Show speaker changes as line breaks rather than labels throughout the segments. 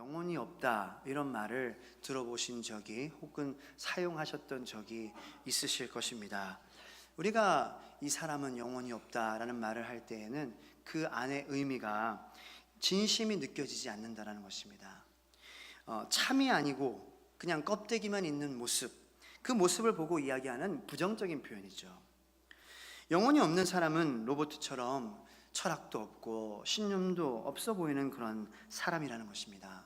영혼이 없다 이런 말을 들어보신 적이 혹은 사용하셨던 적이 있으실 것입니다. 우리가 이 사람은 영혼이 없다라는 말을 할 때에는 그 안의 의미가 진심이 느껴지지 않는다라는 것입니다. 참이 아니고 그냥 껍데기만 있는 모습, 그 모습을 보고 이야기하는 부정적인 표현이죠. 영혼이 없는 사람은 로봇처럼 철학도 없고 신념도 없어 보이는 그런 사람이라는 것입니다.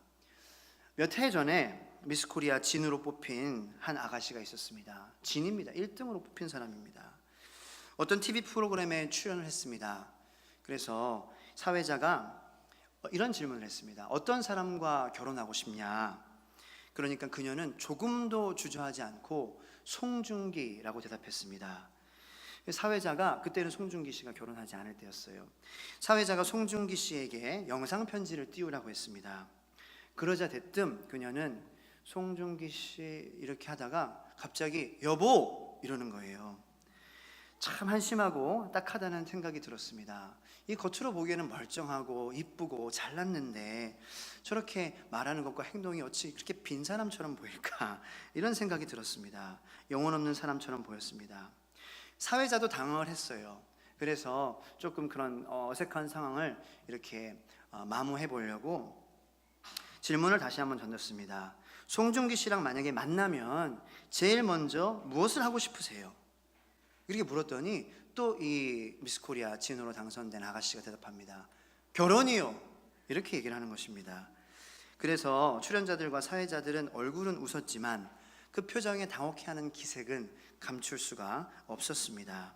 몇 해 전에 미스 코리아 진으로 뽑힌 한 아가씨가 있었습니다. 진입니다. 1등으로 뽑힌 사람입니다. 어떤 TV 프로그램에 출연을 했습니다. 그래서 사회자가 이런 질문을 했습니다. 어떤 사람과 결혼하고 싶냐? 그러니까 그녀는 조금도 주저하지 않고 송중기라고 대답했습니다. 사회자가, 그때는 송중기 씨가 결혼하지 않을 때였어요. 사회자가 송중기 씨에게 영상 편지를 띄우라고 했습니다. 그러자 대뜸 그녀는 송중기 씨 이렇게 하다가 갑자기 여보 이러는 거예요. 참 한심하고 딱하다는 생각이 들었습니다. 이 겉으로 보기에는 멀쩡하고 이쁘고 잘났는데 저렇게 말하는 것과 행동이 어찌 그렇게 빈 사람처럼 보일까, 이런 생각이 들었습니다. 영혼 없는 사람처럼 보였습니다. 사회자도 당황을 했어요. 그래서 조금 그런 어색한 상황을 이렇게 마무해 보려고 질문을 다시 한번 던졌습니다. 송중기 씨랑 만약에 만나면 제일 먼저 무엇을 하고 싶으세요? 이렇게 물었더니 또 이 미스코리아 진으로 당선된 아가씨가 대답합니다. 결혼이요. 이렇게 얘기를 하는 것입니다. 그래서 출연자들과 사회자들은 얼굴은 웃었지만 그 표정에 당혹해하는 기색은 감출 수가 없었습니다.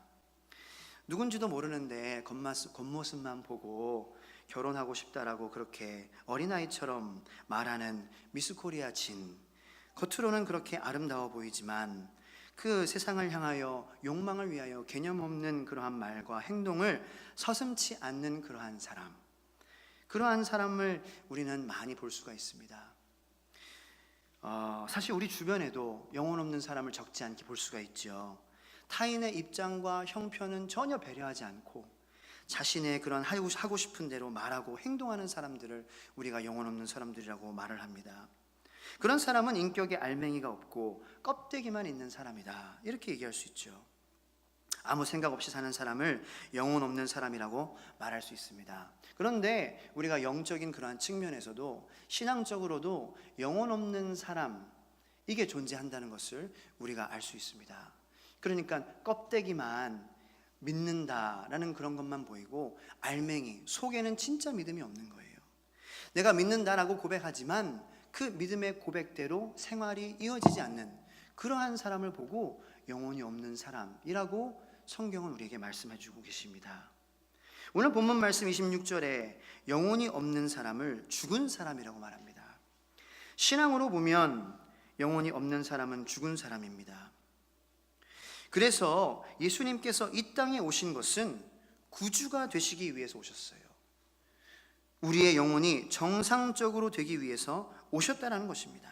누군지도 모르는데 겉모습만 보고 결혼하고 싶다라고 그렇게 어린아이처럼 말하는 미스코리아 진, 겉으로는 그렇게 아름다워 보이지만 그 세상을 향하여 욕망을 위하여 개념 없는 그러한 말과 행동을 서슴지 않는 그러한 사람, 그러한 사람을 우리는 많이 볼 수가 있습니다. 사실 우리 주변에도 영혼 없는 사람을 적지 않게 볼 수가 있죠. 타인의 입장과 형편은 전혀 배려하지 않고 자신의 그런 하고 싶은 대로 말하고 행동하는 사람들을 우리가 영혼 없는 사람들이라고 말을 합니다. 그런 사람은 인격에 알맹이가 없고 껍데기만 있는 사람이다, 이렇게 얘기할 수 있죠. 아무 생각 없이 사는 사람을 영혼 없는 사람이라고 말할 수 있습니다. 그런데 우리가 영적인 그러한 측면에서도 신앙적으로도 영혼 없는 사람, 이게 존재한다는 것을 우리가 알 수 있습니다. 그러니까 껍데기만 믿는다라는 그런 것만 보이고 알맹이, 속에는 진짜 믿음이 없는 거예요. 내가 믿는다라고 고백하지만 그 믿음의 고백대로 생활이 이어지지 않는 그러한 사람을 보고 영혼이 없는 사람이라고 성경은 우리에게 말씀해 주고 계십니다. 오늘 본문 말씀 26절에 영혼이 없는 사람을 죽은 사람이라고 말합니다. 신앙으로 보면 영혼이 없는 사람은 죽은 사람입니다. 그래서 예수님께서 이 땅에 오신 것은 구주가 되시기 위해서 오셨어요. 우리의 영혼이 정상적으로 되기 위해서 오셨다는 것입니다.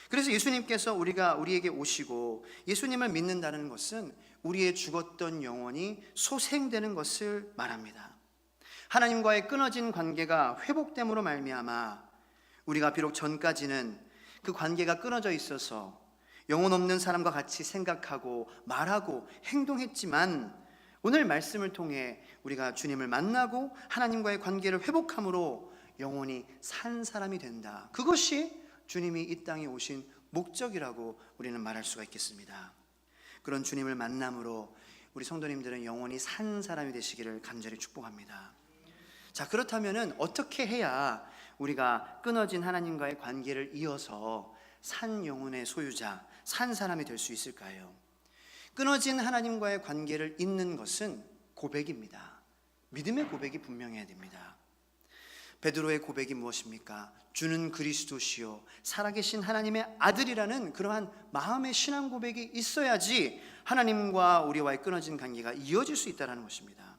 그래서 예수님께서 우리에게 오시고 예수님을 믿는다는 것은 우리의 죽었던 영혼이 소생되는 것을 말합니다. 하나님과의 끊어진 관계가 회복됨으로 말미암아 우리가 비록 전까지는 그 관계가 끊어져 있어서 영혼 없는 사람과 같이 생각하고 말하고 행동했지만 오늘 말씀을 통해 우리가 주님을 만나고 하나님과의 관계를 회복함으로 영혼이 산 사람이 된다. 그것이 주님이 이 땅에 오신 목적이라고 우리는 말할 수가 있겠습니다. 그런 주님을 만남으로 우리 성도님들은 영혼이 산 사람이 되시기를 간절히 축복합니다. 자, 그렇다면 어떻게 해야 우리가 끊어진 하나님과의 관계를 이어서 산 영혼의 소유자, 산 사람이 될 수 있을까요? 끊어진 하나님과의 관계를 잇는 것은 고백입니다. 믿음의 고백이 분명해야 됩니다. 베드로의 고백이 무엇입니까? 주는 그리스도시요 살아계신 하나님의 아들이라는 그러한 마음의 신앙 고백이 있어야지 하나님과 우리와의 끊어진 관계가 이어질 수 있다는 것입니다.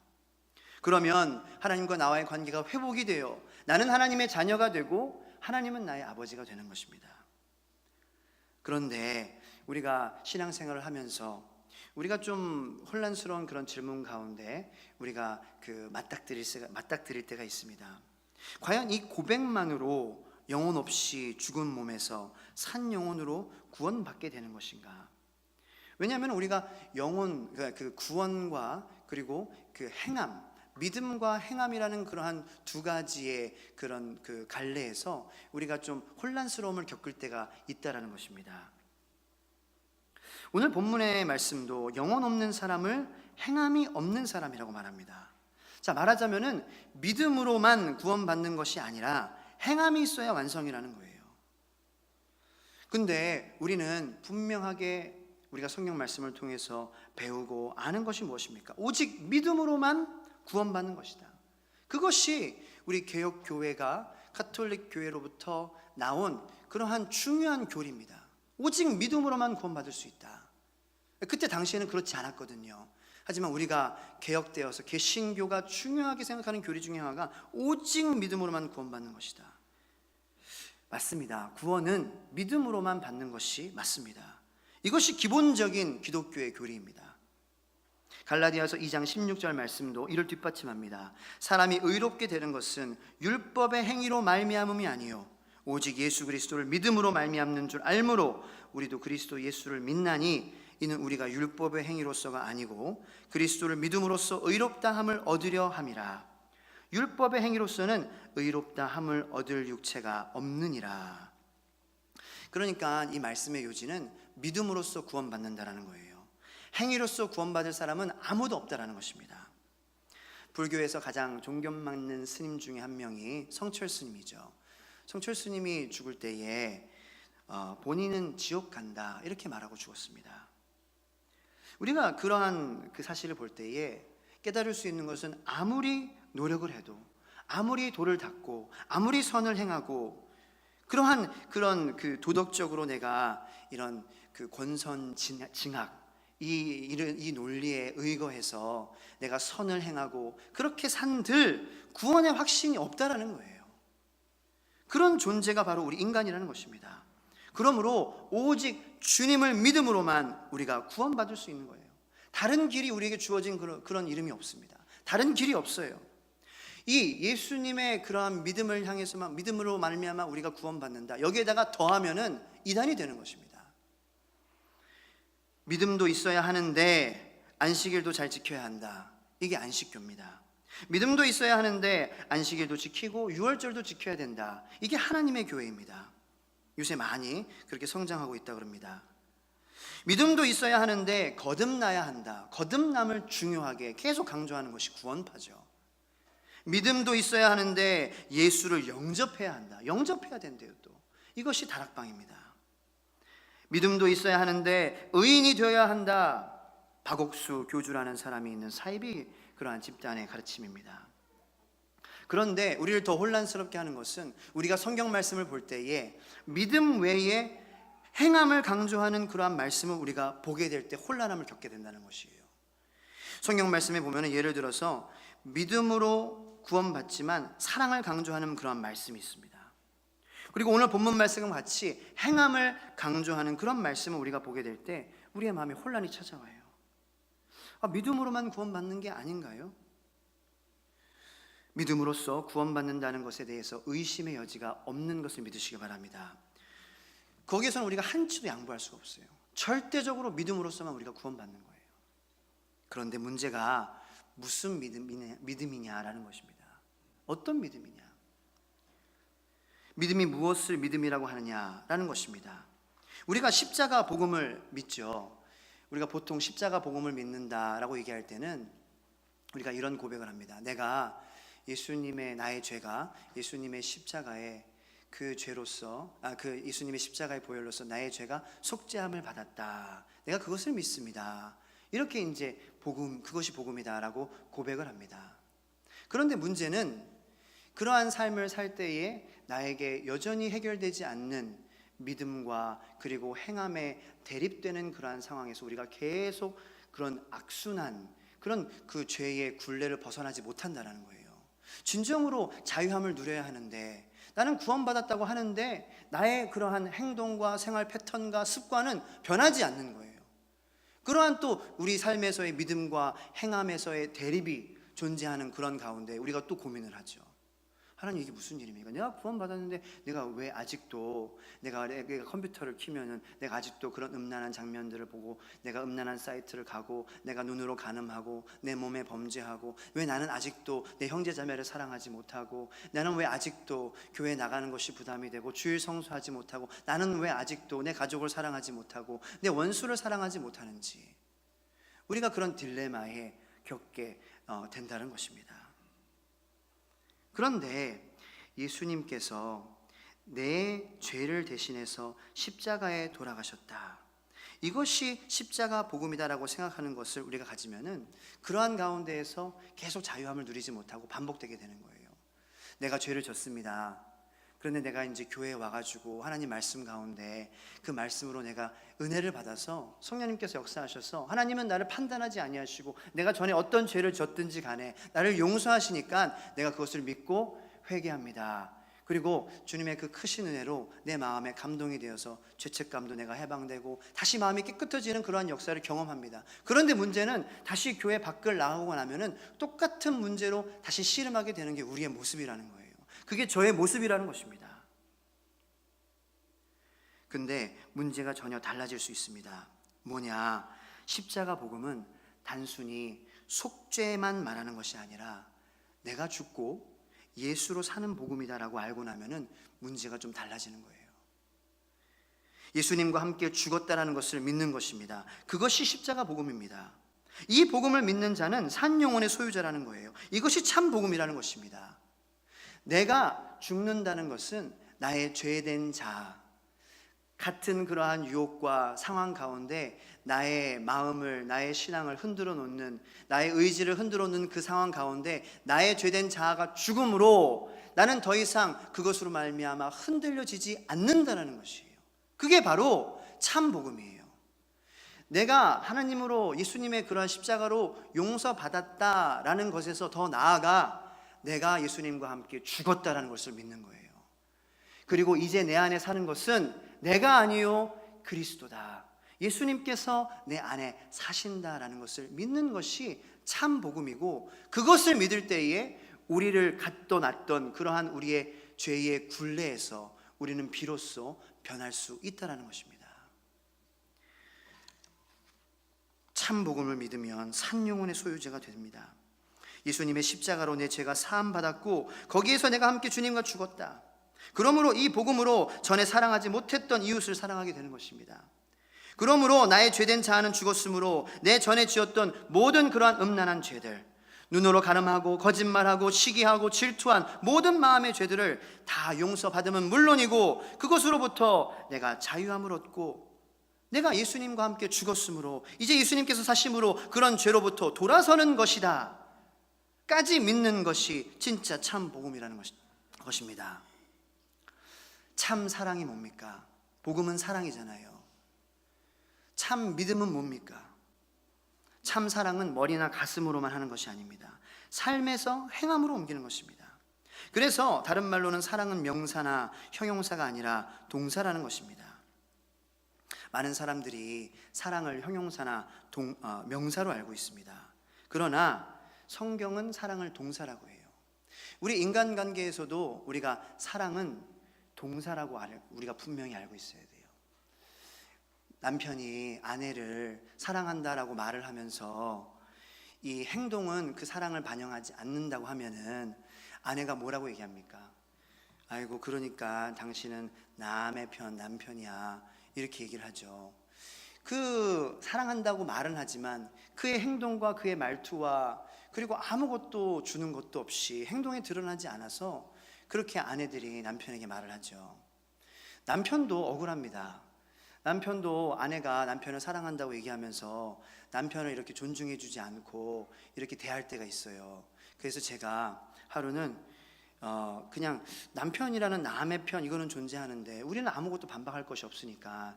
그러면 하나님과 나와의 관계가 회복이 되어 나는 하나님의 자녀가 되고 하나님은 나의 아버지가 되는 것입니다. 그런데 우리가 신앙생활을 하면서 우리가 좀 혼란스러운 그런 질문 가운데 우리가 맞닥뜨릴 때가 있습니다. 과연 이 고백만으로 영혼 없이 죽은 몸에서 산 영혼으로 구원받게 되는 것인가? 왜냐하면 우리가 영혼, 그 구원과 그리고 그 행함, 믿음과 행함이라는 그러한 두 가지의 그런 그 갈래에서 우리가 좀 혼란스러움을 겪을 때가 있다라는 것입니다. 오늘 본문의 말씀도 영혼 없는 사람을 행함이 없는 사람이라고 말합니다. 자, 말하자면은 믿음으로만 구원받는 것이 아니라 행함이 있어야 완성이라는 거예요. 근데 우리는 분명하게 우리가 성경 말씀을 통해서 배우고 아는 것이 무엇입니까? 오직 믿음으로만 구원받는 것이다. 그것이 우리 개혁교회가 가톨릭 교회로부터 나온 그러한 중요한 교리입니다. 오직 믿음으로만 구원받을 수 있다. 그때 당시에는 그렇지 않았거든요. 하지만 우리가 개혁되어서 개신교가 중요하게 생각하는 교리 중에 하나가 오직 믿음으로만 구원받는 것이다. 맞습니다. 구원은 믿음으로만 받는 것이 맞습니다. 이것이 기본적인 기독교의 교리입니다. 갈라디아서 2장 16절 말씀도 이를 뒷받침합니다. 사람이 의롭게 되는 것은 율법의 행위로 말미암음이 아니요 오직 예수 그리스도를 믿음으로 말미암는 줄 알므로 우리도 그리스도 예수를 믿나니 이는 우리가 율법의 행위로서가 아니고 그리스도를 믿음으로써 의롭다 함을 얻으려 함이라. 율법의 행위로서는 의롭다 함을 얻을 육체가 없느니라. 그러니까 이 말씀의 요지는 믿음으로써 구원받는다라는 거예요. 행위로써 구원받을 사람은 아무도 없다라는 것입니다. 불교에서 가장 존경받는 스님 중에 한 명이 성철 스님이죠. 성철 스님이 죽을 때에 본인은 지옥 간다 이렇게 말하고 죽었습니다. 우리가 그러한 그 사실을 볼 때에 깨달을 수 있는 것은 아무리 노력을 해도 아무리 도를 닦고 아무리 선을 행하고 그런 그 도덕적으로 내가 이런 그 권선징악 이 논리에 의거해서 내가 선을 행하고 그렇게 산들 구원의 확신이 없다라는 거예요. 그런 존재가 바로 우리 인간이라는 것입니다. 그러므로 오직 주님을 믿음으로만 우리가 구원받을 수 있는 거예요. 다른 길이 우리에게 주어진 그런 이름이 없습니다. 다른 길이 없어요. 이 예수님의 그러한 믿음을 향해서만 믿음으로 말미암아 우리가 구원받는다. 여기에다가 더하면은 이단이 되는 것입니다. 믿음도 있어야 하는데 안식일도 잘 지켜야 한다. 이게 안식교입니다. 믿음도 있어야 하는데 안식일도 지키고 유월절도 지켜야 된다. 이게 하나님의 교회입니다. 요새 많이 그렇게 성장하고 있다 그럽니다. 믿음도 있어야 하는데 거듭나야 한다. 거듭남을 중요하게 계속 강조하는 것이 구원파죠. 믿음도 있어야 하는데 예수를 영접해야 한다. 영접해야 된대요 또. 이것이 다락방입니다. 믿음도 있어야 하는데 의인이 되어야 한다. 박옥수 교주라는 사람이 있는 사이비 그러한 집단의 가르침입니다. 그런데 우리를 더 혼란스럽게 하는 것은 우리가 성경 말씀을 볼 때에 믿음 외에 행함을 강조하는 그러한 말씀을 우리가 보게 될 때 혼란함을 겪게 된다는 것이에요. 성경 말씀에 보면 예를 들어서 믿음으로 구원받지만 사랑을 강조하는 그러한 말씀이 있습니다. 그리고 오늘 본문 말씀과 같이 행함을 강조하는 그런 말씀을 우리가 보게 될 때 우리의 마음에 혼란이 찾아와요. 믿음으로만 구원받는 게 아닌가요? 믿음으로써 구원받는다는 것에 대해서 의심의 여지가 없는 것을 믿으시기 바랍니다. 거기에서는 우리가 한치도 양보할 수가 없어요. 절대적으로 믿음으로써만 우리가 구원받는 거예요. 그런데 문제가 무슨 믿음이냐라는 것입니다. 어떤 믿음이냐? 믿음이 무엇을 믿음이라고 하느냐라는 것입니다. 우리가 십자가 복음을 믿죠. 우리가 보통 십자가 복음을 믿는다라고 얘기할 때는 우리가 이런 고백을 합니다. 내가 나의 죄가 예수님의 십자가에 그 죄로서 그 예수님의 십자가의 보혈로서 나의 죄가 속죄함을 받았다. 내가 그것을 믿습니다. 이렇게 이제 그것이 복음이다라고 고백을 합니다. 그런데 문제는 그러한 삶을 살 때에 나에게 여전히 해결되지 않는 믿음과 그리고 행함에 대립되는 그러한 상황에서 우리가 계속 그런 악순환, 그런 그 죄의 굴레를 벗어나지 못한다는 거예요. 진정으로 자유함을 누려야 하는데 나는 구원받았다고 하는데 나의 그러한 행동과 생활 패턴과 습관은 변하지 않는 거예요. 그러한 또 우리 삶에서의 믿음과 행함에서의 대립이 존재하는 그런 가운데 우리가 또 고민을 하죠. 하나님 이게 무슨 일입니까? 내가 구원받았는데 내가 왜 아직도 내가 컴퓨터를 키면은 내가 아직도 그런 음란한 장면들을 보고 내가 음란한 사이트를 가고 내가 눈으로 간음하고 내 몸에 범죄하고 왜 나는 아직도 내 형제자매를 사랑하지 못하고 나는 왜 아직도 교회 나가는 것이 부담이 되고 주일 성수하지 못하고 나는 왜 아직도 내 가족을 사랑하지 못하고 내 원수를 사랑하지 못하는지 우리가 그런 딜레마에 겪게 된다는 것입니다. 그런데 예수님께서 내 죄를 대신해서 십자가에 돌아가셨다. 이것이 십자가 복음이다라고 생각하는 것을 우리가 가지면은 그러한 가운데에서 계속 자유함을 누리지 못하고 반복되게 되는 거예요. 내가 죄를 졌습니다. 그런데 내가 이제 교회에 와가지고 하나님 말씀 가운데 그 말씀으로 내가 은혜를 받아서 성령님께서 역사하셔서 하나님은 나를 판단하지 아니하시고 내가 전에 어떤 죄를 졌든지 간에 나를 용서하시니까 내가 그것을 믿고 회개합니다. 그리고 주님의 그 크신 은혜로 내 마음에 감동이 되어서 죄책감도 내가 해방되고 다시 마음이 깨끗해지는 그러한 역사를 경험합니다. 그런데 문제는 다시 교회 밖을 나가고 나면은 똑같은 문제로 다시 씨름하게 되는 게 우리의 모습이라는 거예요. 그게 저의 모습이라는 것입니다. 근데 문제가 전혀 달라질 수 있습니다. 뭐냐? 십자가 복음은 단순히 속죄만 말하는 것이 아니라 내가 죽고 예수로 사는 복음이다라고 알고 나면은 문제가 좀 달라지는 거예요. 예수님과 함께 죽었다라는 것을 믿는 것입니다. 그것이 십자가 복음입니다. 이 복음을 믿는 자는 산 영혼의 소유자라는 거예요. 이것이 참 복음이라는 것입니다. 내가 죽는다는 것은 나의 죄된 자, 같은 그러한 유혹과 상황 가운데 나의 마음을, 나의 신앙을 흔들어 놓는, 나의 의지를 흔들어 놓는 그 상황 가운데 나의 죄된 자아가 죽음으로 나는 더 이상 그것으로 말미암아 흔들려지지 않는다는 것이에요. 그게 바로 참 복음이에요. 내가 하나님으로 예수님의 그러한 십자가로 용서받았다라는 것에서 더 나아가 내가 예수님과 함께 죽었다라는 것을 믿는 거예요. 그리고 이제 내 안에 사는 것은 내가 아니요 그리스도다. 예수님께서 내 안에 사신다라는 것을 믿는 것이 참 복음이고, 그것을 믿을 때에 우리를 갖던 놨던 그러한 우리의 죄의 굴레에서 우리는 비로소 변할 수 있다라는 것입니다. 참 복음을 믿으면 산 영혼의 소유자가 됩니다. 예수님의 십자가로 내 죄가 사함 받았고 거기에서 내가 함께 주님과 죽었다. 그러므로 이 복음으로 전에 사랑하지 못했던 이웃을 사랑하게 되는 것입니다. 그러므로 나의 죄된 자아는 죽었으므로 내 전에 지었던 모든 그러한 음란한 죄들, 눈으로 가늠하고 거짓말하고 시기하고 질투한 모든 마음의 죄들을 다 용서받으면 물론이고 그것으로부터 내가 자유함을 얻고 내가 예수님과 함께 죽었으므로 이제 예수님께서 사심으로 그런 죄로부터 돌아서는 것이다 까지 믿는 것이 진짜 참 복음이라는 것입니다. 참 사랑이 뭡니까? 복음은 사랑이잖아요. 참 믿음은 뭡니까? 참 사랑은 머리나 가슴으로만 하는 것이 아닙니다. 삶에서 행함으로 옮기는 것입니다. 그래서 다른 말로는 사랑은 명사나 형용사가 아니라 동사라는 것입니다. 많은 사람들이 사랑을 형용사나 명사로 알고 있습니다. 그러나 성경은 사랑을 동사라고 해요. 우리 인간관계에서도 우리가 사랑은 동사라고 우리가 분명히 알고 있어야 돼요. 남편이 아내를 사랑한다라고 말을 하면서 이 행동은 그 사랑을 반영하지 않는다고 하면은 아내가 뭐라고 얘기합니까? 아이고 그러니까 당신은 남의 편, 남편이야 이렇게 얘기를 하죠. 그 사랑한다고 말은 하지만 그의 행동과 그의 말투와 그리고 아무것도 주는 것도 없이 행동에 드러나지 않아서 그렇게 아내들이 남편에게 말을 하죠. 남편도 억울합니다. 남편도 아내가 남편을 사랑한다고 얘기하면서 남편을 이렇게 존중해주지 않고 이렇게 대할 때가 있어요. 그래서 제가 하루는 그냥 남편이라는 남의 편 이거는 존재하는데 우리는 아무것도 반박할 것이 없으니까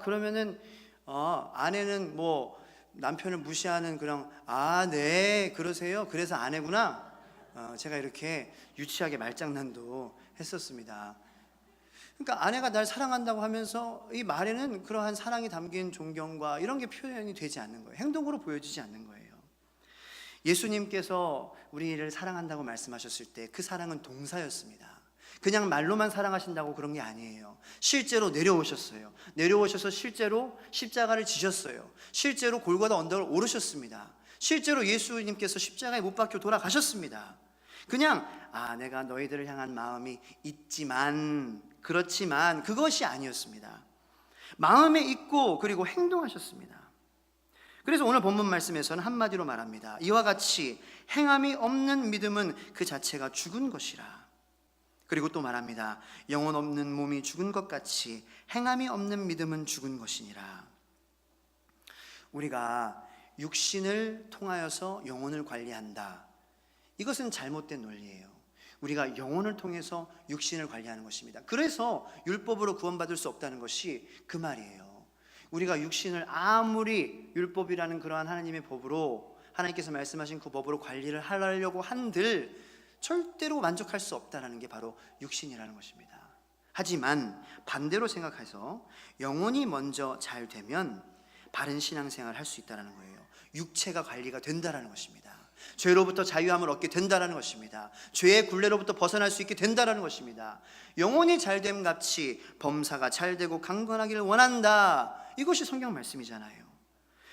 그러면은 아내는 뭐 남편을 무시하는 그런 네 그러세요? 그래서 아내구나. 제가 이렇게 유치하게 말장난도 했었습니다. 그러니까 아내가 날 사랑한다고 하면서 이 말에는 그러한 사랑이 담긴 존경과 이런 게 표현이 되지 않는 거예요. 행동으로 보여지지 않는 거예요. 예수님께서 우리를 사랑한다고 말씀하셨을 때 그 사랑은 동사였습니다. 그냥 말로만 사랑하신다고 그런 게 아니에요. 실제로 내려오셨어요. 내려오셔서 실제로 십자가를 지셨어요. 실제로 골고다 언덕을 오르셨습니다. 실제로 예수님께서 십자가에 못 박혀 돌아가셨습니다. 그냥 내가 너희들을 향한 마음이 있지만, 그렇지만 그것이 아니었습니다. 마음에 있고 그리고 행동하셨습니다. 그래서 오늘 본문 말씀에서는 한마디로 말합니다. 이와 같이 행함이 없는 믿음은 그 자체가 죽은 것이라. 그리고 또 말합니다. 영혼 없는 몸이 죽은 것 같이 행함이 없는 믿음은 죽은 것이니라. 우리가 육신을 통하여서 영혼을 관리한다, 이것은 잘못된 논리예요. 우리가 영혼을 통해서 육신을 관리하는 것입니다. 그래서 율법으로 구원받을 수 없다는 것이 그 말이에요. 우리가 육신을 아무리 율법이라는 그러한 하나님의 법으로, 하나님께서 말씀하신 그 법으로 관리를 하려고 한들 절대로 만족할 수 없다는 게 바로 육신이라는 것입니다. 하지만 반대로 생각해서 영혼이 먼저 잘 되면 바른 신앙생활을 할 수 있다는 거예요. 육체가 관리가 된다는 것입니다. 죄로부터 자유함을 얻게 된다는 것입니다. 죄의 굴레로부터 벗어날 수 있게 된다는 것입니다. 영혼이 잘됨 같이 범사가 잘되고 강건하기를 원한다, 이것이 성경 말씀이잖아요.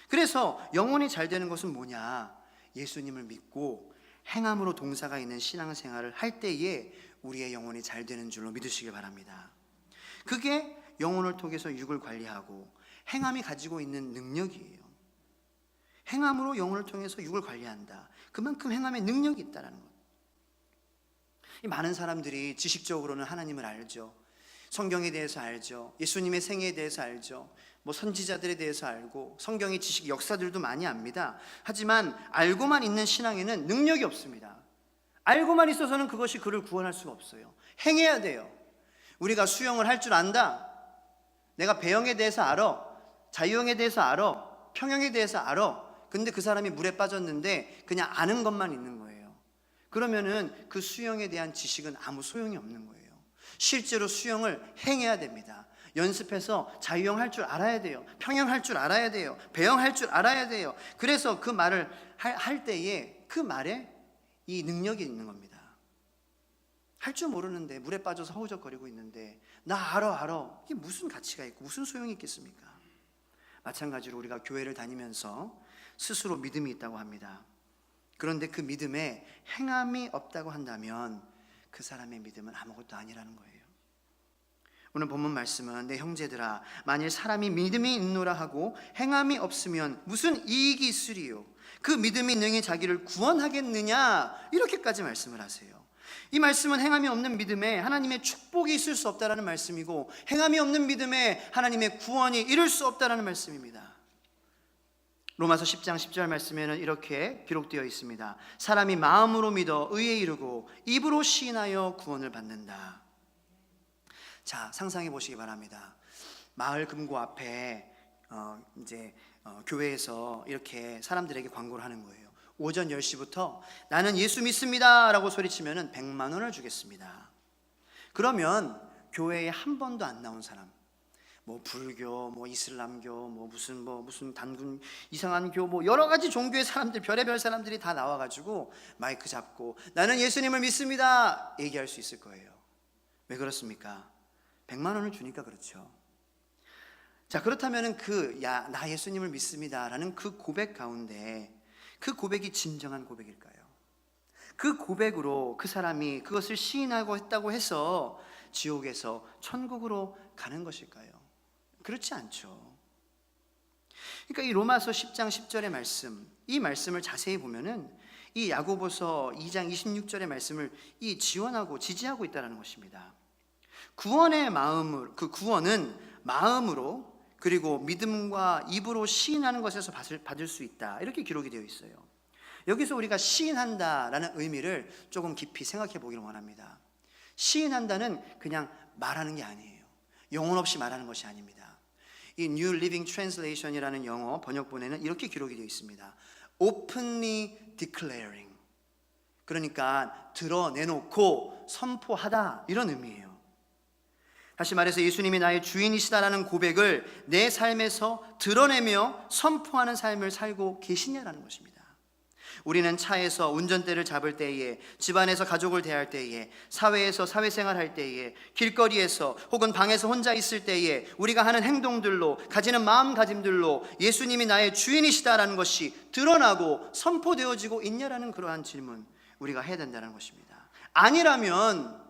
그래서 영혼이 잘되는 것은 뭐냐? 예수님을 믿고 행함으로 동사가 있는 신앙생활을 할 때에 우리의 영혼이 잘되는 줄로 믿으시길 바랍니다. 그게 영혼을 통해서 육을 관리하고 행함이 가지고 있는 능력이에요. 행함으로 영혼을 통해서 육을 관리한다. 그만큼 행함에 능력이 있다는 것. 많은 사람들이 지식적으로는 하나님을 알죠. 성경에 대해서 알죠. 예수님의 생애에 대해서 알죠. 선지자들에 대해서 알고 성경의 지식, 역사들도 많이 압니다. 하지만 알고만 있는 신앙에는 능력이 없습니다. 알고만 있어서는 그것이 그를 구원할 수가 없어요. 행해야 돼요. 우리가 수영을 할 줄 안다, 내가 배영에 대해서 알아, 자유형에 대해서 알아, 평형에 대해서 알아. 근데 그 사람이 물에 빠졌는데 그냥 아는 것만 있는 거예요. 그러면은 그 수영에 대한 지식은 아무 소용이 없는 거예요. 실제로 수영을 행해야 됩니다. 연습해서 자유형 할 줄 알아야 돼요. 평형 할 줄 알아야 돼요. 배영 할 줄 알아야 돼요. 그래서 그 말을 할 때에 그 말에 이 능력이 있는 겁니다. 할 줄 모르는데 물에 빠져서 허우적거리고 있는데 나 알아. 이게 무슨 가치가 있고 무슨 소용이 있겠습니까? 마찬가지로 우리가 교회를 다니면서 스스로 믿음이 있다고 합니다. 그런데 그 믿음에 행함이 없다고 한다면 그 사람의 믿음은 아무것도 아니라는 거예요. 오늘 본문 말씀은 내 형제들아, 만일 사람이 믿음이 있노라 하고 행함이 없으면 무슨 이익이 있으리요? 그 믿음이 능히 자기를 구원하겠느냐? 이렇게까지 말씀을 하세요. 이 말씀은 행함이 없는 믿음에 하나님의 축복이 있을 수 없다라는 말씀이고, 행함이 없는 믿음에 하나님의 구원이 이룰 수 없다라는 말씀입니다. 로마서 10장 10절 말씀에는 이렇게 기록되어 있습니다. 사람이 마음으로 믿어 의에 이르고 입으로 시인하여 구원을 받는다. 자, 상상해 보시기 바랍니다. 마을 금고 앞에 교회에서 이렇게 사람들에게 광고를 하는 거예요. 오전 10시부터 나는 예수 믿습니다 라고 소리치면 100만 원을 주겠습니다. 그러면 교회에 한 번도 안 나온 사람, 불교, 이슬람교, 무슨 단군 이상한 교, 여러 가지 종교의 사람들, 별의별 사람들이 다 나와가지고 마이크 잡고 나는 예수님을 믿습니다 얘기할 수 있을 거예요. 왜 그렇습니까? 100만 원을 주니까 그렇죠. 자, 그렇다면 나 예수님을 믿습니다라는 그 고백 가운데 그 고백이 진정한 고백일까요? 그 고백으로 그 사람이 그것을 시인하고 했다고 해서 지옥에서 천국으로 가는 것일까요? 그렇지 않죠. 그러니까 이 로마서 10장 10절의 말씀, 이 말씀을 자세히 보면은 이 야고보서 2장 26절의 말씀을 지원하고 지지하고 있다는 것입니다. 구원의 마음을, 그 구원은 마음으로 그리고 믿음과 입으로 시인하는 것에서 받을 수 있다, 이렇게 기록이 되어 있어요. 여기서 우리가 시인한다라는 의미를 조금 깊이 생각해 보기를 원합니다. 시인한다는 그냥 말하는 게 아니에요. 영혼 없이 말하는 것이 아닙니다. 이 New Living Translation이라는 영어 번역본에는 이렇게 기록이 되어 있습니다. Openly declaring, 그러니까 드러내놓고 선포하다, 이런 의미예요. 다시 말해서 예수님이 나의 주인이시다라는 고백을 내 삶에서 드러내며 선포하는 삶을 살고 계시냐라는 것입니다. 우리는 차에서 운전대를 잡을 때에, 집안에서 가족을 대할 때에, 사회에서 사회생활할 때에, 길거리에서 혹은 방에서 혼자 있을 때에 우리가 하는 행동들로, 가지는 마음가짐들로 예수님이 나의 주인이시다라는 것이 드러나고 선포되어지고 있냐라는 그러한 질문 우리가 해야 된다는 것입니다. 아니라면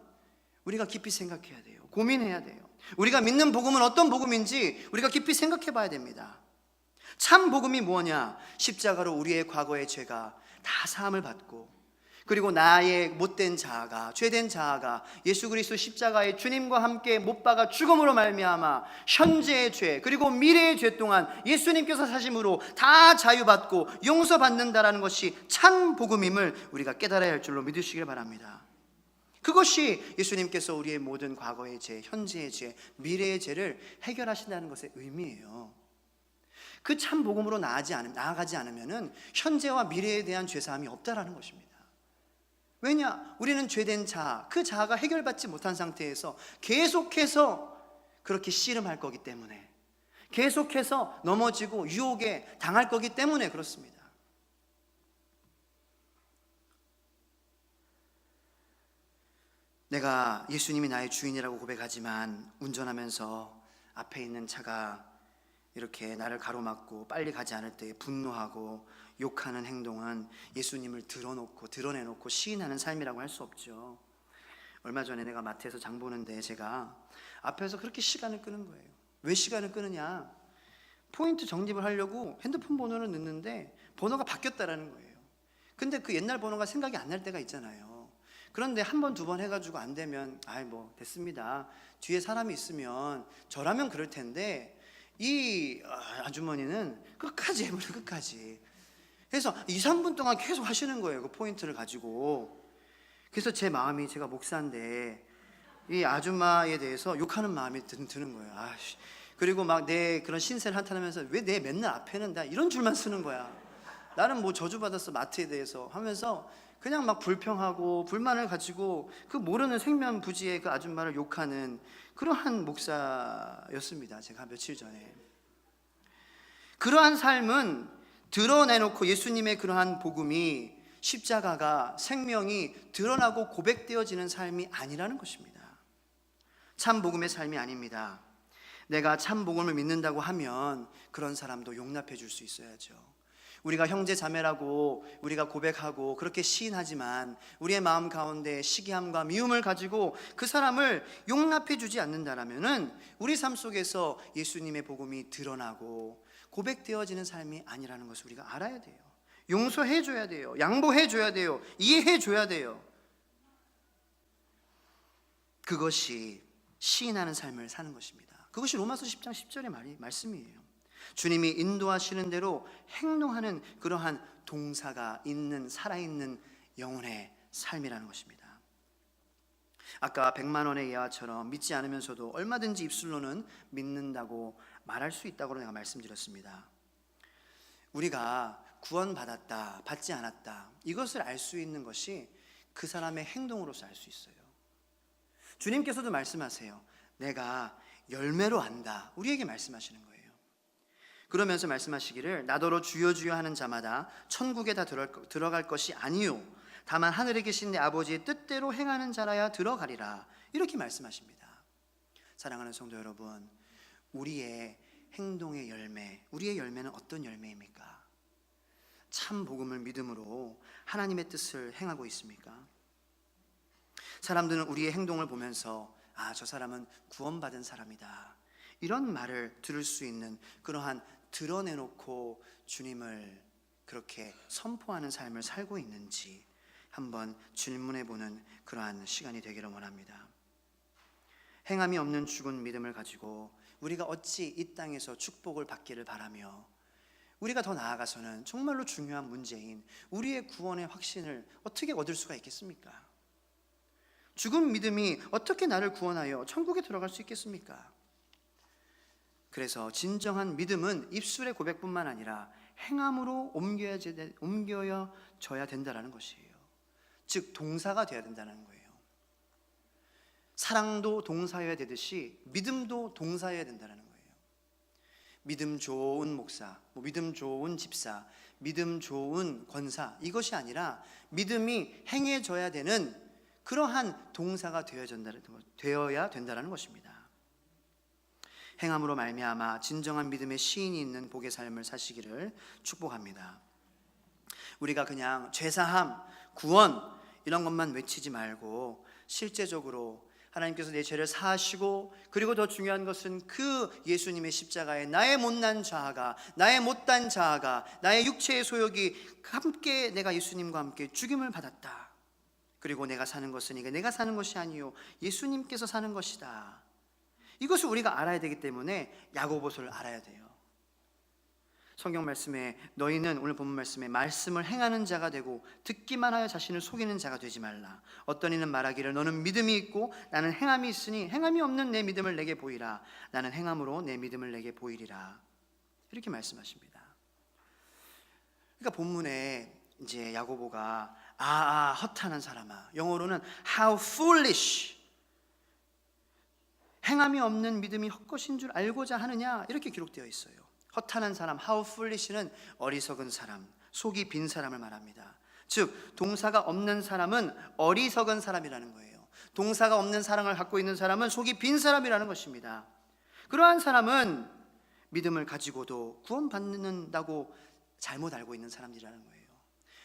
우리가 깊이 생각해야 돼요. 고민해야 돼요. 우리가 믿는 복음은 어떤 복음인지 우리가 깊이 생각해 봐야 됩니다. 참 복음이 뭐냐? 십자가로 우리의 과거의 죄가 다 사함을 받고, 그리고 나의 못된 자아가, 죄된 자아가 예수 그리스도 십자가의 주님과 함께 못 박아 죽음으로 말미암아 현재의 죄 그리고 미래의 죄 동안 예수님께서 사심으로 다 자유받고 용서받는다라는 것이 참 복음임을 우리가 깨달아야 할 줄로 믿으시길 바랍니다. 그것이 예수님께서 우리의 모든 과거의 죄, 현재의 죄, 미래의 죄를 해결하신다는 것의 의미예요. 그 참 복음으로 나아가지 않으면 현재와 미래에 대한 죄사함이 없다라는 것입니다. 왜냐? 우리는 죄된 자아, 그 자아가 해결받지 못한 상태에서 계속해서 그렇게 씨름할 거기 때문에, 계속해서 넘어지고 유혹에 당할 거기 때문에 그렇습니다. 내가 예수님이 나의 주인이라고 고백하지만 운전하면서 앞에 있는 차가 이렇게 나를 가로막고 빨리 가지 않을 때 분노하고 욕하는 행동은 예수님을 드러내놓고 시인하는 삶이라고 할 수 없죠. 얼마 전에 내가 마트에서 장 보는데 제가 앞에서 그렇게 시간을 끄는 거예요. 왜 시간을 끄느냐? 포인트 정립을 하려고 핸드폰 번호를 넣는데 번호가 바뀌었다라는 거예요. 근데 그 옛날 번호가 생각이 안 날 때가 있잖아요. 그런데 한 번, 두 번 해가지고 안 되면 뭐 됐습니다. 뒤에 사람이 있으면 저라면 그럴 텐데 이 아주머니는 끝까지 해버려, 끝까지. 그래서 2, 3분 동안 계속 하시는 거예요, 그 포인트를 가지고. 그래서 제 마음이, 제가 목사인데 이 아줌마에 대해서 욕하는 마음이 드는 거예요. 그리고 막 내 그런 신세를 한탄하면서 왜 내 맨날 앞에는 나 이런 줄만 쓰는 거야, 나는 뭐 저주받았어 마트에 대해서 하면서 그냥 막 불평하고 불만을 가지고 그 모르는 생면부지의 그 아줌마를 욕하는 그러한 목사였습니다. 제가 며칠 전에. 그러한 삶은 드러내놓고 예수님의 그러한 복음이, 십자가가, 생명이 드러나고 고백되어지는 삶이 아니라는 것입니다. 참 복음의 삶이 아닙니다. 내가 참 복음을 믿는다고 하면 그런 사람도 용납해 줄 수 있어야죠. 우리가 형제 자매라고 우리가 고백하고 그렇게 시인하지만 우리의 마음 가운데 시기함과 미움을 가지고 그 사람을 용납해 주지 않는다라면은 우리 삶 속에서 예수님의 복음이 드러나고 고백되어지는 삶이 아니라는 것을 우리가 알아야 돼요. 용서해 줘야 돼요. 양보해 줘야 돼요. 이해해 줘야 돼요. 그것이 시인하는 삶을 사는 것입니다. 그것이 로마서 10장 10절의 말씀이에요. 주님이 인도하시는 대로 행동하는 그러한 동사가 있는, 살아있는 영혼의 삶이라는 것입니다. 아까 100만 원의 예화처럼 믿지 않으면서도 얼마든지 입술로는 믿는다고 말할 수 있다고 내가 말씀드렸습니다. 우리가 구원받았다, 받지 않았다, 이것을 알 수 있는 것이 그 사람의 행동으로서 알 수 있어요. 주님께서도 말씀하세요. 내가 열매로 안다, 우리에게 말씀하시는 거예요. 그러면서 말씀하시기를 나더러 주여 주여 하는 자마다 천국에 다 들어갈 것이 아니요 다만 하늘에 계신 내 아버지의 뜻대로 행하는 자라야 들어가리라, 이렇게 말씀하십니다. 사랑하는 성도 여러분, 우리의 행동의 열매, 우리의 열매는 어떤 열매입니까? 참 복음을 믿음으로 하나님의 뜻을 행하고 있습니까? 사람들은 우리의 행동을 보면서 저 사람은 구원받은 사람이다, 이런 말을 들을 수 있는 그러한 드러내놓고 주님을 그렇게 선포하는 삶을 살고 있는지 한번 질문해보는 그러한 시간이 되기를 원합니다. 행함이 없는 죽은 믿음을 가지고 우리가 어찌 이 땅에서 축복을 받기를 바라며, 우리가 더 나아가서는 정말로 중요한 문제인 우리의 구원의 확신을 어떻게 얻을 수가 있겠습니까? 죽은 믿음이 어떻게 나를 구원하여 천국에 들어갈 수 있겠습니까? 그래서 진정한 믿음은 입술의 고백뿐만 아니라 행함으로 옮겨져야 된다는 것이에요. 즉 동사가 되어야 된다는 거예요. 사랑도 동사여야 되듯이 믿음도 동사여야 된다는 거예요. 믿음 좋은 목사, 믿음 좋은 집사, 믿음 좋은 권사, 이것이 아니라 믿음이 행해져야 되는 그러한 동사가 되어야 된다는 것입니다. 행함으로 말미암아 진정한 믿음의 시인이 있는 복의 삶을 사시기를 축복합니다. 우리가 그냥 죄사함, 구원 이런 것만 외치지 말고 실제적으로 하나님께서 내 죄를 사하시고, 그리고 더 중요한 것은 그 예수님의 십자가에 나의 못난 자아가, 나의 못된 자아가, 나의 육체의 소욕이 함께 내가 예수님과 함께 죽임을 받았다. 그리고 내가 사는 것은 이게 내가 사는 것이 아니요 예수님께서 사는 것이다. 이것을 우리가 알아야 되기 때문에 야고보서를 알아야 돼요. 성경 말씀에 너희는, 오늘 본문 말씀에 말씀을 행하는 자가 되고 듣기만 하여 자신을 속이는 자가 되지 말라. 어떤 이는 말하기를 너는 믿음이 있고 나는 행함이 있으니 행함이 없는 내 믿음을 내게 보이라. 나는 행함으로 내 믿음을 내게 보이리라. 이렇게 말씀하십니다. 그러니까 본문에 이제 야고보가 허탄한 사람아, 영어로는 how foolish, 행함이 없는 믿음이 헛것인 줄 알고자 하느냐, 이렇게 기록되어 있어요. 허탄한 사람, how foolish는 어리석은 사람, 속이 빈 사람을 말합니다. 즉 동사가 없는 사람은 어리석은 사람이라는 거예요. 동사가 없는 사랑을 갖고 있는 사람은 속이 빈 사람이라는 것입니다. 그러한 사람은 믿음을 가지고도 구원받는다고 잘못 알고 있는 사람들이라는 거예요.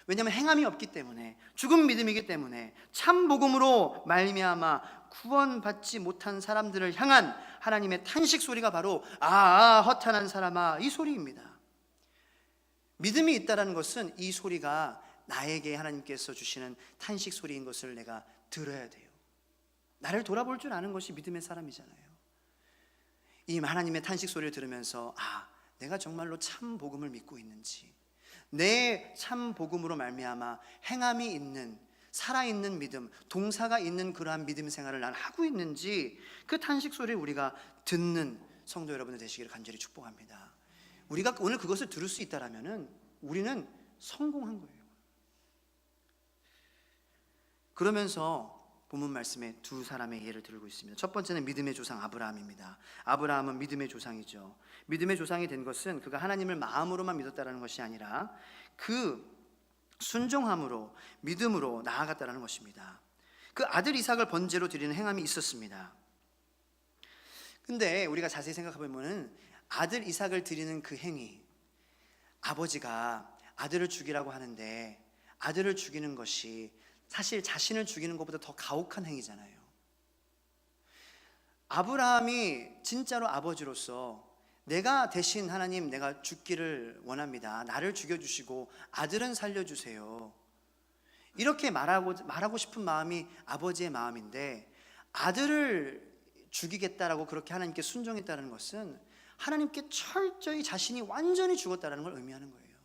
왜냐하면 행함이 없기 때문에, 죽은 믿음이기 때문에 참 복음으로 말미암아 구원받지 못한 사람들을 향한 하나님의 탄식 소리가 바로 허탄한 사람아, 이 소리입니다. 믿음이 있다는 것은 이 소리가 나에게 하나님께서 주시는 탄식 소리인 것을 내가 들어야 돼요. 나를 돌아볼 줄 아는 것이 믿음의 사람이잖아요. 이 하나님의 탄식 소리를 들으면서 내가 정말로 참 복음을 믿고 있는지, 내 참 복음으로 말미암아 행함이 있는, 살아있는 믿음, 동사가 있는 그러한 믿음 생활을 난 하고 있는지, 그 탄식 소리를 우리가 듣는 성도 여러분들 되시기를 간절히 축복합니다. 우리가 오늘 그것을 들을 수 있다라면은 우리는 성공한 거예요. 그러면서 본문 말씀에 두 사람의 예를 들고 있습니다. 첫 번째는 믿음의 조상 아브라함입니다. 아브라함은 믿음의 조상이죠. 믿음의 조상이 된 것은 그가 하나님을 마음으로만 믿었다는 것이 아니라 그 순종함으로, 믿음으로 나아갔다는 것입니다. 그 아들 이삭을 번제로 드리는 행함이 있었습니다. 근데 우리가 자세히 생각해보면 아들 이삭을 드리는 그 행위, 아버지가 아들을 죽이라고 하는데 아들을 죽이는 것이 사실 자신을 죽이는 것보다 더 가혹한 행위잖아요. 아브라함이 진짜로 아버지로서 내가 대신 하나님, 내가 죽기를 원합니다. 나를 죽여주시고 아들은 살려주세요. 이렇게 말하고 싶은 마음이 아버지의 마음인데, 아들을 죽이겠다라고 그렇게 하나님께 순종했다는 것은 하나님께 철저히 자신이 완전히 죽었다는 걸 의미하는 거예요.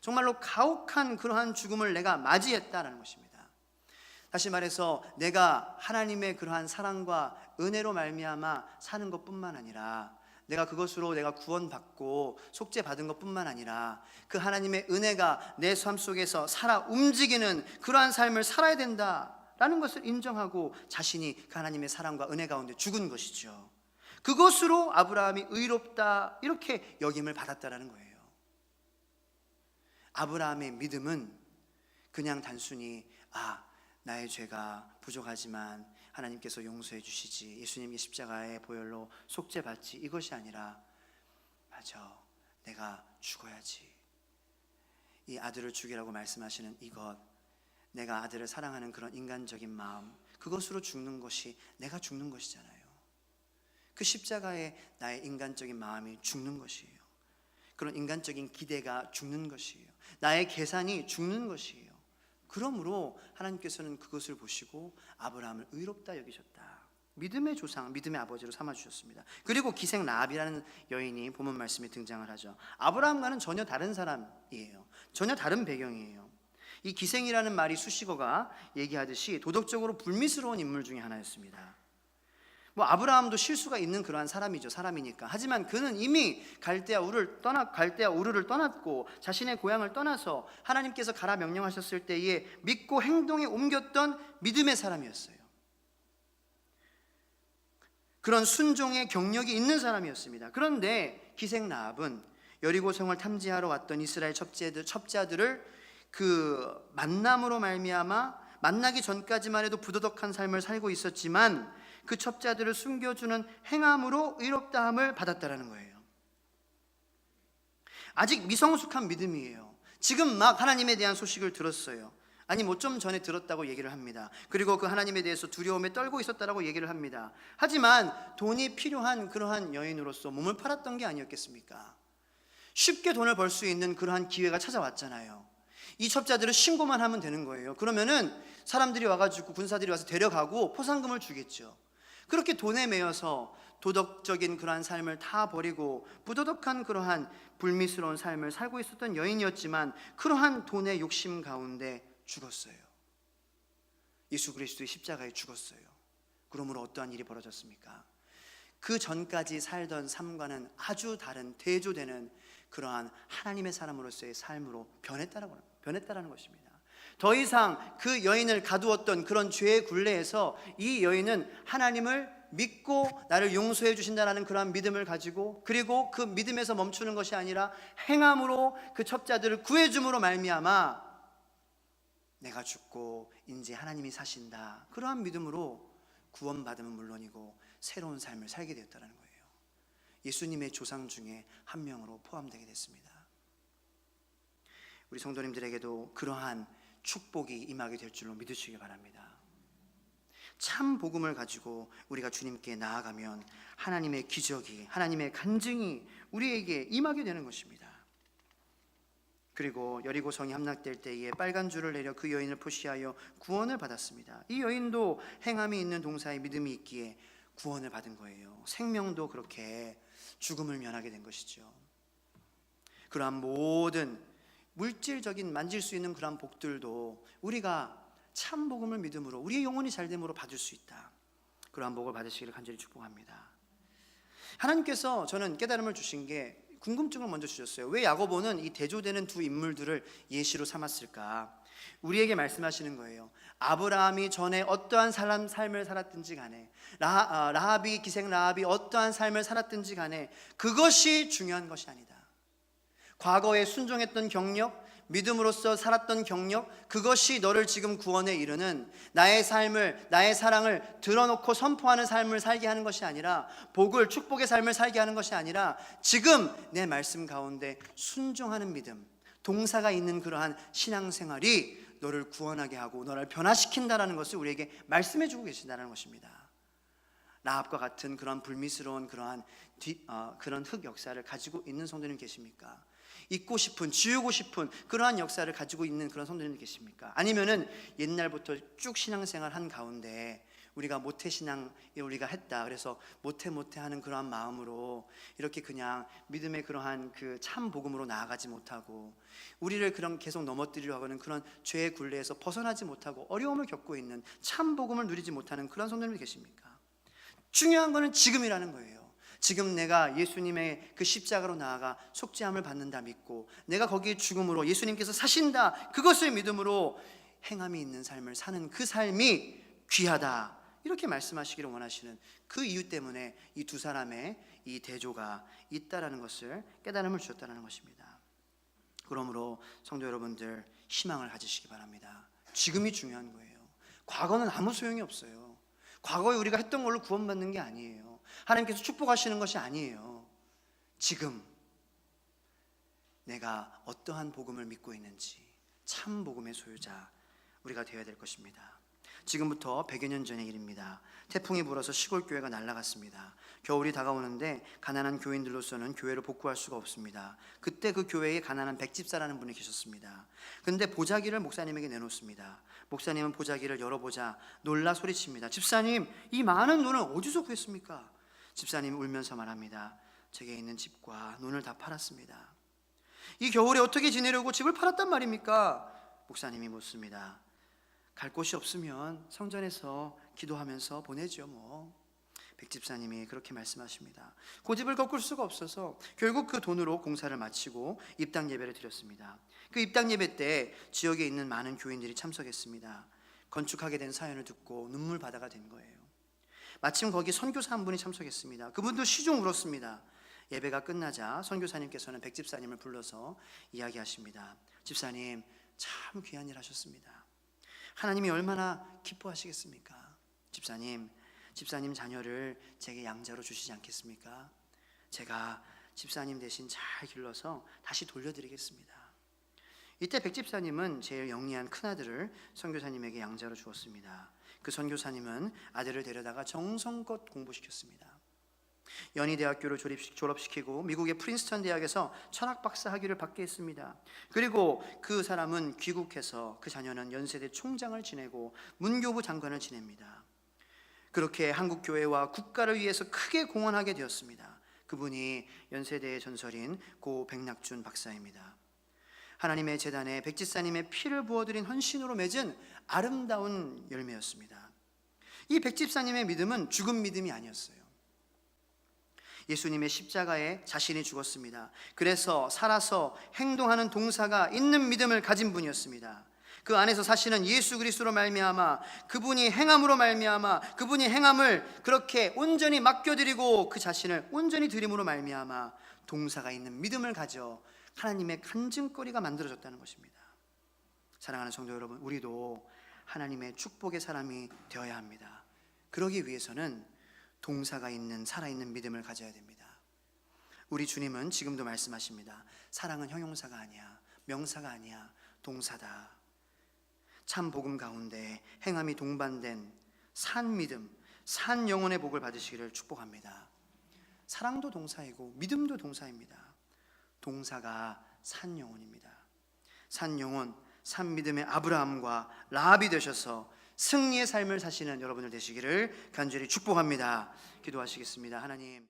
정말로 가혹한 그러한 죽음을 내가 맞이했다는 것입니다. 다시 말해서 내가 하나님의 그러한 사랑과 은혜로 말미암아 사는 것뿐만 아니라, 내가 그것으로 내가 구원받고 속죄받은 것뿐만 아니라 그 하나님의 은혜가 내 삶 속에서 살아 움직이는 그러한 삶을 살아야 된다라는 것을 인정하고 자신이 그 하나님의 사랑과 은혜 가운데 죽은 것이죠. 그것으로 아브라함이 의롭다, 이렇게 여김을 받았다라는 거예요. 아브라함의 믿음은 그냥 단순히 나의 죄가 부족하지만 하나님께서 용서해 주시지, 예수님의 십자가의 보혈로 속죄받지, 이것이 아니라 맞아, 내가 죽어야지. 이 아들을 죽이라고 말씀하시는 이것, 내가 아들을 사랑하는 그런 인간적인 마음, 그것으로 죽는 것이 내가 죽는 것이잖아요. 그 십자가에 나의 인간적인 마음이 죽는 것이에요. 그런 인간적인 기대가 죽는 것이에요. 나의 계산이 죽는 것이에요. 그러므로 하나님께서는 그것을 보시고 아브라함을 의롭다 여기셨다. 믿음의 조상, 믿음의 아버지로 삼아주셨습니다. 그리고 기생 라합이라는 여인이 본문 말씀에 등장을 하죠. 아브라함과는 전혀 다른 사람이에요. 전혀 다른 배경이에요. 이 기생이라는 말이 수식어가 얘기하듯이 도덕적으로 불미스러운 인물 중에 하나였습니다. 아브라함도 실수가 있는 그러한 사람이죠. 사람이니까. 하지만 그는 이미 갈대아 우르를 떠났고 자신의 고향을 떠나서 하나님께서 가라 명령하셨을 때에 믿고 행동에 옮겼던 믿음의 사람이었어요. 그런 순종의 경력이 있는 사람이었습니다. 그런데 기생 라합은 여리고성을 탐지하러 왔던 이스라엘 첩자들을 그 만남으로 말미암아 만나기 전까지만 해도 부도덕한 삶을 살고 있었지만 그 첩자들을 숨겨주는 행함으로 의롭다함을 받았다라는 거예요. 아직 미성숙한 믿음이에요. 지금 막 하나님에 대한 소식을 들었어요. 아니 뭐 좀 전에 들었다고 얘기를 합니다. 그리고 그 하나님에 대해서 두려움에 떨고 있었다라고 얘기를 합니다. 하지만 돈이 필요한 그러한 여인으로서 몸을 팔았던 게 아니었겠습니까? 쉽게 돈을 벌 수 있는 그러한 기회가 찾아왔잖아요. 이 첩자들은 신고만 하면 되는 거예요. 그러면은 사람들이 와가지고 군사들이 와서 데려가고 포상금을 주겠죠. 그렇게 돈에 매여서 도덕적인 그러한 삶을 다 버리고 부도덕한 그러한 불미스러운 삶을 살고 있었던 여인이었지만 그러한 돈의 욕심 가운데 죽었어요. 예수 그리스도의 십자가에 죽었어요. 그러므로 어떠한 일이 벌어졌습니까? 그 전까지 살던 삶과는 아주 다른 대조되는 그러한 하나님의 사람으로서의 삶으로 변했다라는 것입니다. 더 이상 그 여인을 가두었던 그런 죄의 굴레에서 이 여인은 하나님을 믿고 나를 용서해 주신다는 그러한 믿음을 가지고, 그리고 그 믿음에서 멈추는 것이 아니라 행함으로 그 첩자들을 구해줌으로 말미암아 내가 죽고 이제 하나님이 사신다, 그러한 믿음으로 구원받으면 물론이고 새로운 삶을 살게 되었다는 거예요. 예수님의 조상 중에 한 명으로 포함되게 됐습니다. 우리 성도님들에게도 그러한 축복이 임하게 될 줄로 믿으시기 바랍니다. 참 복음을 가지고 우리가 주님께 나아가면 하나님의 기적이, 하나님의 간증이 우리에게 임하게 되는 것입니다. 그리고 여리고성이 함락될 때에 빨간 줄을 내려 그 여인을 포시하여 구원을 받았습니다. 이 여인도 행함이 있는 동사에 믿음이 있기에 구원을 받은 거예요. 생명도 그렇게 죽음을 면하게 된 것이죠. 그러한 모든 물질적인 만질 수 있는 그러한 복들도 우리가 참 복음을 믿음으로 우리의 영혼이 잘됨으로 받을 수 있다. 그러한 복을 받으시기를 간절히 축복합니다. 하나님께서 저는 깨달음을 주신 게 궁금증을 먼저 주셨어요. 왜 야고보는 이 대조되는 두 인물들을 예시로 삼았을까? 우리에게 말씀하시는 거예요. 아브라함이 전에 어떠한 삶을 살았든지 간에, 라합이, 기생 라합이 어떠한 삶을 살았든지 간에 그것이 중요한 것이 아니다. 과거에 순종했던 경력, 믿음으로써 살았던 경력, 그것이 너를 지금 구원에 이르는 나의 삶을, 나의 사랑을 드러놓고 선포하는 삶을 살게 하는 것이 아니라, 복을, 축복의 삶을 살게 하는 것이 아니라 지금 내 말씀 가운데 순종하는 믿음, 동사가 있는 그러한 신앙생활이 너를 구원하게 하고 너를 변화시킨다는 것을 우리에게 말씀해 주고 계신다는 것입니다. 라합과 같은 그런 불미스러운 그러한 흑 역사를 가지고 있는 성도님 계십니까? 잊고 싶은, 지우고 싶은 그러한 역사를 가지고 있는 그런 성도님 계십니까? 아니면은 옛날부터 쭉 신앙생활 한 가운데 우리가 모태신앙 우리가 했다, 그래서 모태 하는 그러한 마음으로 이렇게 그냥 믿음의 그러한 그 참 복음으로 나아가지 못하고 우리를 그런 계속 넘어뜨리려 하고는 그런 죄의 굴레에서 벗어나지 못하고 어려움을 겪고 있는 참 복음을 누리지 못하는 그런 성도님이 계십니까? 중요한 거는 지금이라는 거예요. 지금 내가 예수님의 그 십자가로 나아가 속죄함을 받는다 믿고, 내가 거기에 죽음으로 예수님께서 사신다, 그것을 믿음으로 행함이 있는 삶을 사는 그 삶이 귀하다, 이렇게 말씀하시기를 원하시는 그 이유 때문에 이 두 사람의 이 대조가 있다라는 것을 깨달음을 주셨다는 것입니다. 그러므로 성도 여러분들, 희망을 가지시기 바랍니다. 지금이 중요한 거예요. 과거는 아무 소용이 없어요. 과거에 우리가 했던 걸로 구원받는 게 아니에요. 하나님께서 축복하시는 것이 아니에요. 지금 내가 어떠한 복음을 믿고 있는지, 참 복음의 소유자 우리가 되어야 될 것입니다. 지금부터 100여 년 전의 일입니다. 태풍이 불어서 시골 교회가 날아갔습니다. 겨울이 다가오는데 가난한 교인들로서는 교회를 복구할 수가 없습니다. 그때 그 교회에 가난한 백집사라는 분이 계셨습니다. 그런데 보자기를 목사님에게 내놓습니다. 목사님은 보자기를 열어보자 놀라 소리칩니다. 집사님, 이 많은 돈을 어디서 구했습니까? 집사님이 울면서 말합니다. 제게 있는 집과 논을 다 팔았습니다. 이 겨울에 어떻게 지내려고 집을 팔았단 말입니까? 목사님이 묻습니다. 갈 곳이 없으면 성전에서 기도하면서 보내죠 뭐. 백집사님이 그렇게 말씀하십니다. 고집을 꺾을 수가 없어서 결국 그 돈으로 공사를 마치고 입당 예배를 드렸습니다. 그 입당 예배 때 지역에 있는 많은 교인들이 참석했습니다. 건축하게 된 사연을 듣고 눈물바다가 된 거예요. 마침 거기 선교사 한 분이 참석했습니다. 그분도 시종 울었습니다. 예배가 끝나자 선교사님께서는 백집사님을 불러서 이야기하십니다. 집사님, 참 귀한 일 하셨습니다. 하나님이 얼마나 기뻐하시겠습니까? 집사님 자녀를 제게 양자로 주시지 않겠습니까? 제가 집사님 대신 잘 길러서 다시 돌려드리겠습니다. 이때 백집사님은 제일 영리한 큰아들을 선교사님에게 양자로 주었습니다. 그 선교사님은 아들을 데려다가 정성껏 공부시켰습니다. 연희대학교를 졸업시키고 미국의 프린스턴 대학에서 천학박사 학위를 받게 했습니다. 그리고 그 사람은 귀국해서 그 자녀는 연세대 총장을 지내고 문교부 장관을 지냅니다. 그렇게 한국교회와 국가를 위해서 크게 공헌하게 되었습니다. 그분이 연세대의 전설인 고 백낙준 박사입니다. 하나님의 재단에 백집사님의 피를 부어드린 헌신으로 맺은 아름다운 열매였습니다. 이 백집사님의 믿음은 죽은 믿음이 아니었어요. 예수님의 십자가에 자신이 죽었습니다. 그래서 살아서 행동하는 동사가 있는 믿음을 가진 분이었습니다. 그 안에서 사시는 예수 그리스도로 말미암아 그분이 행함으로 말미암아 그분이 행함을 그렇게 온전히 맡겨드리고 그 자신을 온전히 드림으로 말미암아 동사가 있는 믿음을 가져 하나님의 간증거리가 만들어졌다는 것입니다. 사랑하는 성도 여러분, 우리도 하나님의 축복의 사람이 되어야 합니다. 그러기 위해서는 동사가 있는 살아있는 믿음을 가져야 됩니다. 우리 주님은 지금도 말씀하십니다. 사랑은 형용사가 아니야, 명사가 아니야, 동사다. 참 복음 가운데 행함이 동반된 산 믿음, 산 영혼의 복을 받으시기를 축복합니다. 사랑도 동사이고 믿음도 동사입니다. 동사가 산 영혼입니다. 산 영혼, 산 믿음의 아브라함과 라합이 되셔서 승리의 삶을 사시는 여러분들 되시기를 간절히 축복합니다. 기도하시겠습니다. 하나님,